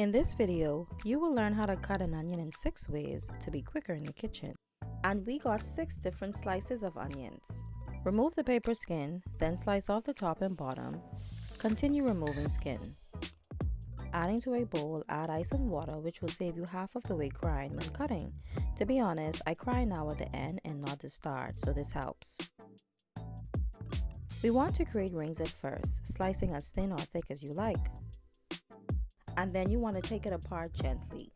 In this video, you will learn how to cut an onion in 6 ways to be quicker in the kitchen. And we got 6 different slices of onions. Remove the paper skin, then slice off the top and bottom. Continue removing skin. Adding to a bowl, add ice and water, which will save you half of the way crying when cutting. To be honest, I cry now at the end and not the start, so this helps. We want to create rings at first, slicing as thin or thick as you like. And then you want to take it apart gently.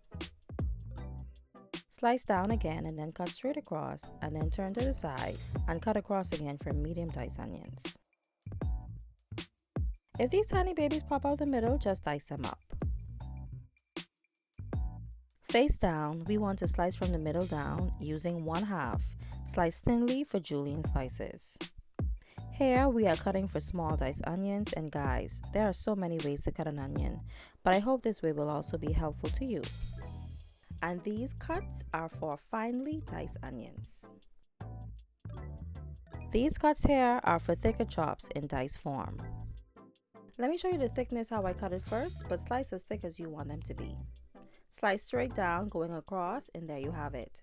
Slice down again and then cut straight across, and then turn to the side and cut across again for medium diced onions. If these tiny babies pop out the middle, just dice them up. Face down, we want to slice from the middle down using 1/2. Slice thinly for julienne slices. Here we are cutting for small diced onions, and guys, there are so many ways to cut an onion, but I hope this way will also be helpful to you. And these cuts are for finely diced onions. These cuts here are for thicker chops in diced form. Let me show you the thickness how I cut it first, but slice as thick as you want them to be. Slice straight down going across, and there you have it.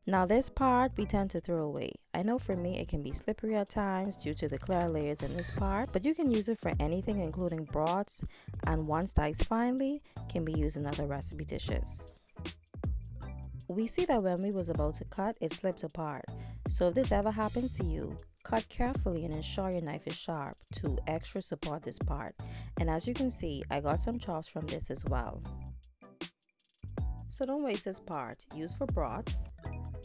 Now this part we tend to throw away. I know for me it can be slippery at times due to the clear layers in this part, but you can use it for anything including broths, and once diced finely, can be used in other recipe dishes. We see that when we was about to cut, it slipped apart. So if this ever happens to you, cut carefully and ensure your knife is sharp to extra support this part. And as you can see, I got some chops from this as well. So don't waste this part. Use for broths,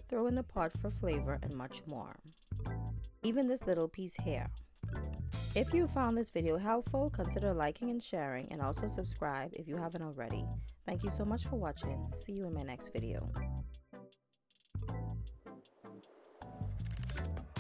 throw in the pot for flavor, and much more. Even this little piece here. If you found this video helpful, consider liking and sharing, and also subscribe if you haven't already. Thank you so much for watching. See you in my next video.